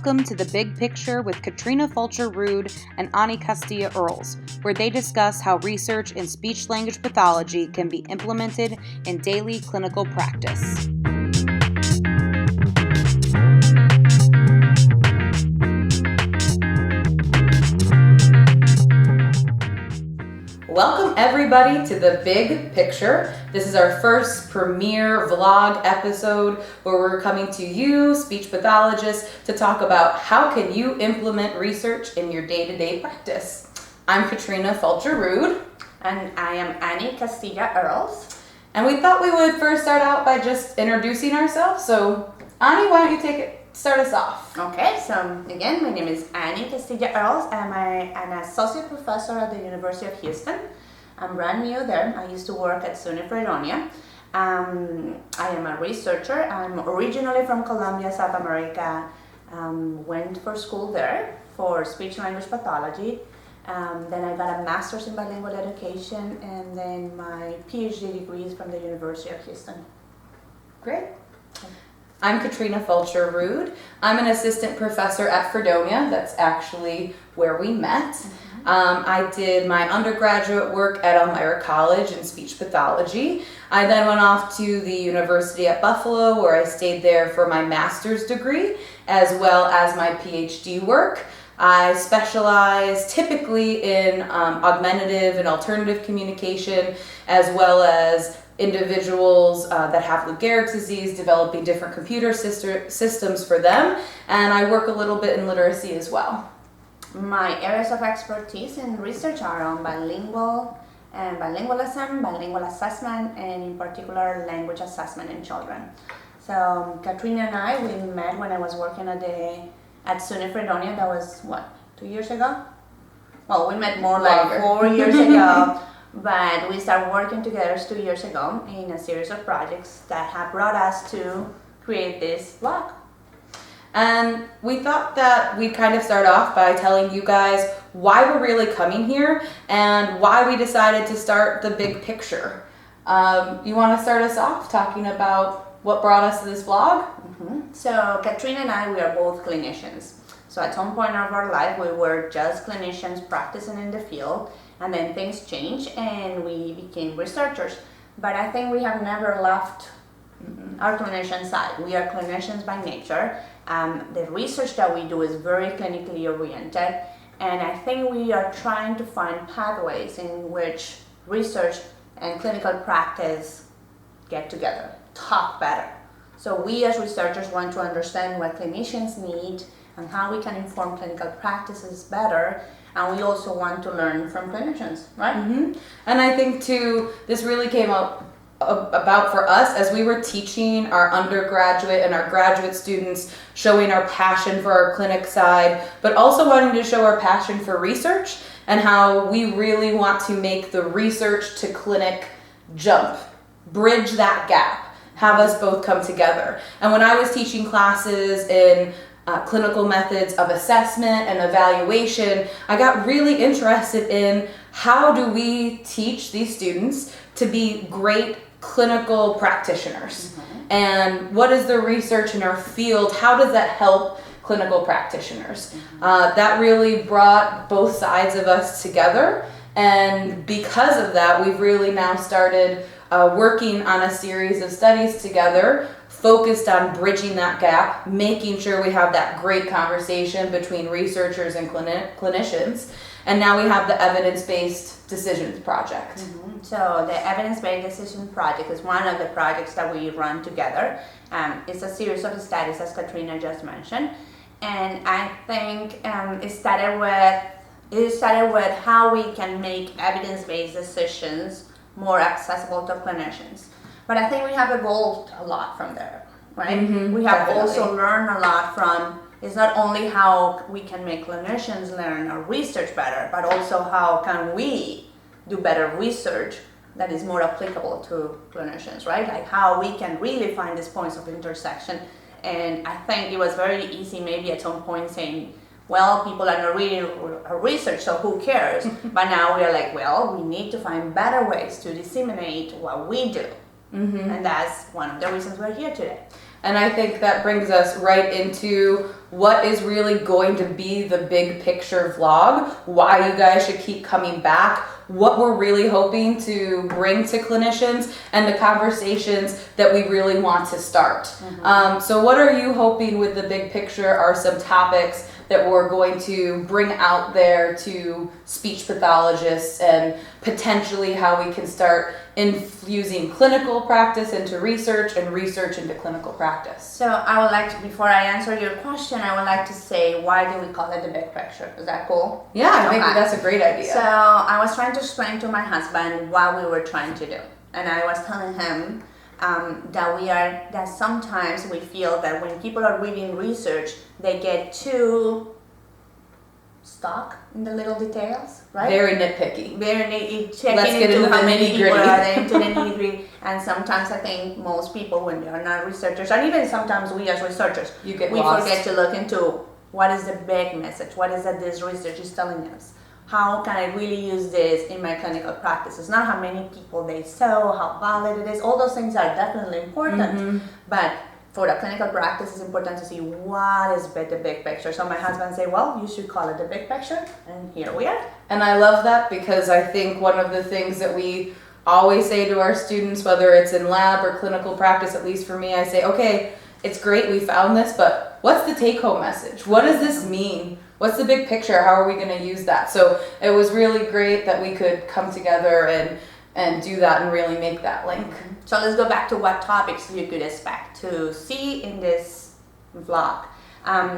Welcome to The Big Picture with Katrina Fulcher-Rood and Anny Castilla-Earls, where they discuss how research in speech-language pathology can be implemented in daily clinical practice. Welcome everybody to The Big Picture. This is our first premiere vlog episode where we're coming to you, speech pathologists, to talk about how can you implement research in your day-to-day practice. I'm Katrina Fulcher-Rood. And I am Anny Castilla-Earls. And we thought we would first start out by just introducing ourselves. So Anny, why don't you start us off? Okay, so again, my name is Anny Castilla-Earls. I'm an associate professor at the University of Houston. I'm brand new there. I used to work at SUNY Fredonia. I am a researcher. I'm originally from Colombia, South America. Went for school there for speech-language pathology. Then I got a master's in bilingual education, and then my PhD degree is from the University of Houston. Great. I'm Katrina Fulcher-Rood. I'm an assistant professor at Fredonia. That's actually where we met. I did my undergraduate work at Elmira College in speech pathology. I then went off to the University at Buffalo, where I stayed there for my master's degree, as well as my PhD work. I specialize typically in augmentative and alternative communication, as well as individuals that have Lou Gehrig's disease, developing different computer systems for them, and I work a little bit in literacy as well. My areas of expertise in research are on bilingualism, bilingual assessment, and in particular language assessment in children. So Katrina and I, we met when I was working at SUNY Fredonia. That was, 2 years ago? Well, we met more like 4 years ago. But we started working together 2 years ago in a series of projects that have brought us to create this blog. And we thought that we'd kind of start off by telling you guys why we're really coming here and why we decided to start The Big Picture. You want to start us off talking about what brought us to this blog? So Katrina and I, we are both clinicians. So at some point of our life, we were just clinicians practicing in the field. And then things changed and we became researchers. But I think we have never left our clinician side. We are clinicians by nature. The research that we do is very clinically oriented. And I think we are trying to find pathways in which research and clinical practice get together, talk better. So we as researchers want to understand what clinicians need and how we can inform clinical practices better. And we also want to learn from clinicians, right? And I think too, this really came up about for us as we were teaching our undergraduate and our graduate students, showing our passion for our clinic side, but also wanting to show our passion for research and how we really want to make the research to clinic jump, bridge that gap, have us both come together. And when I was teaching classes in clinical methods of assessment and evaluation, I got really interested in how do we teach these students to be great clinical practitioners, and what is the research in our field, how does that help clinical practitioners? That really brought both sides of us together, and because of that, we've really now started working on a series of studies together focused on bridging that gap, making sure we have that great conversation between researchers and clinicians. And now we have the Evidence-Based Decisions Project. So the Evidence-Based Decision Project is one of the projects that we run together. It's a series of studies, as Katrina just mentioned. And I think it started with how we can make evidence-based decisions more accessible to clinicians. But I think we have evolved a lot from there, right? We have also learned a lot from, it's not only how we can make clinicians learn or research better, but also how can we do better research that is more applicable to clinicians, right? Like how we can really find these points of intersection. And I think it was very easy maybe at some point saying, well, people are not reading research, so who cares? But now we are like, well, we need to find better ways to disseminate what we do. And that's one of the reasons we're here today. And I think that brings us right into what is really going to be the big picture vlog, why you guys should keep coming back, what we're really hoping to bring to clinicians, and the conversations that we really want to start. So what are you hoping with the big picture are some topics that we're going to bring out there to speech pathologists, and potentially how we can start infusing clinical practice into research and research into clinical practice? So I would like to, before I answer your question, I would like to say, why do we call it the big picture? Is that cool? Yeah, I think that's a great idea. So I was trying to explain to my husband what we were trying to do. And I was telling him that sometimes we feel that when people are reading research, they get too stuck in the little details, right? Very nitpicky. Let's get into how the many people nitty-gritty. are there into the nitty-gritty. And sometimes I think most people, when they are not researchers, and even sometimes we as researchers, we forget to look into what is the big message, what is that this research is telling us. How can I really use this in my clinical practice? It's not how many people they saw, how valid it is. All those things are definitely important. But for the clinical practice, it's important to see what is the big picture. So my husband said, well, you should call it the big picture. And here we are. And I love that, because I think one of the things that we always say to our students, whether it's in lab or clinical practice, at least for me, I say, okay, it's great we found this, but what's the take-home message? What does this mean? What's the big picture? How are we going to use that? So it was really great that we could come together and do that and really make that link. So let's go back to what topics you could expect to see in this vlog.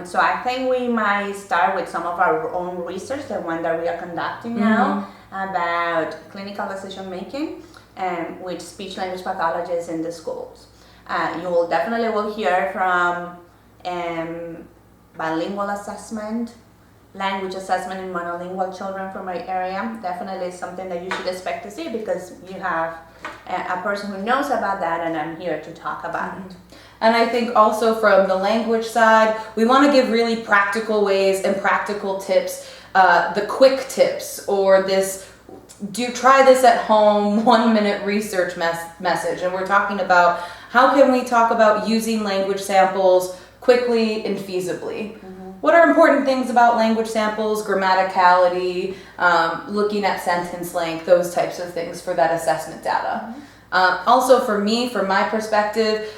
So I think we might start with some of our own research, the one that we are conducting now, about clinical decision making with speech language pathologists in the schools. You will definitely hear from bilingual assessment, language assessment in monolingual children from my area. Definitely something that you should expect to see, because you have a person who knows about that, and I'm here to talk about it. And I think also from the language side, we want to give really practical ways and practical tips, the quick tips, or try this at home 1-minute research message. And we're talking about how can we talk about using language samples quickly and feasibly. What are important things about language samples, grammaticality, looking at sentence length, those types of things for that assessment data. Also for me, from my perspective,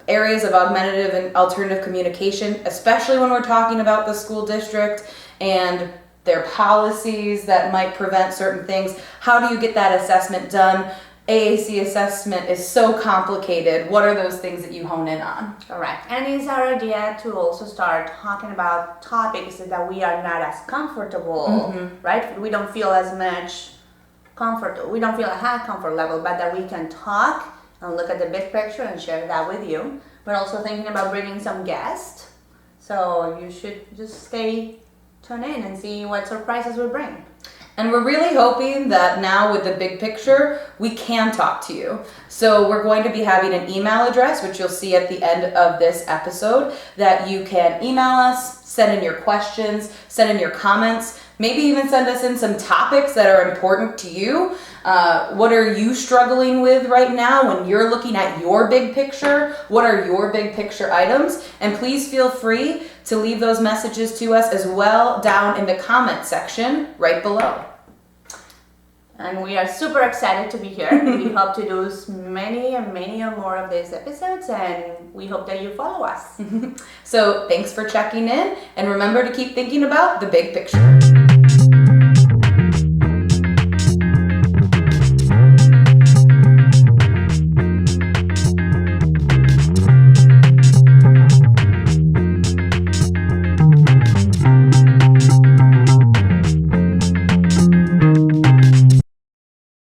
areas of augmentative and alternative communication, especially when we're talking about the school district and their policies that might prevent certain things. How do you get that assessment done? AAC assessment is so complicated. What are those things that you hone in on? Correct. And it's our idea to also start talking about topics that we are not as comfortable, right? We don't feel as much comfort. We don't feel a high comfort level, but that we can talk and look at the big picture and share that with you. We're also thinking about bringing some guests. So you should just stay tuned in and see what surprises we bring. And we're really hoping that now with the big picture, we can talk to you. So we're going to be having an email address, which you'll see at the end of this episode, that you can email us, send in your questions, send in your comments, maybe even send us in some topics that are important to you. What are you struggling with right now when you're looking at your big picture? What are your big picture items? And please feel free to leave those messages to us as well down in the comment section right below. And we are super excited to be here. We hope to do many and more of these episodes, and we hope that you follow us. So thanks for checking in, and remember to keep thinking about the big picture.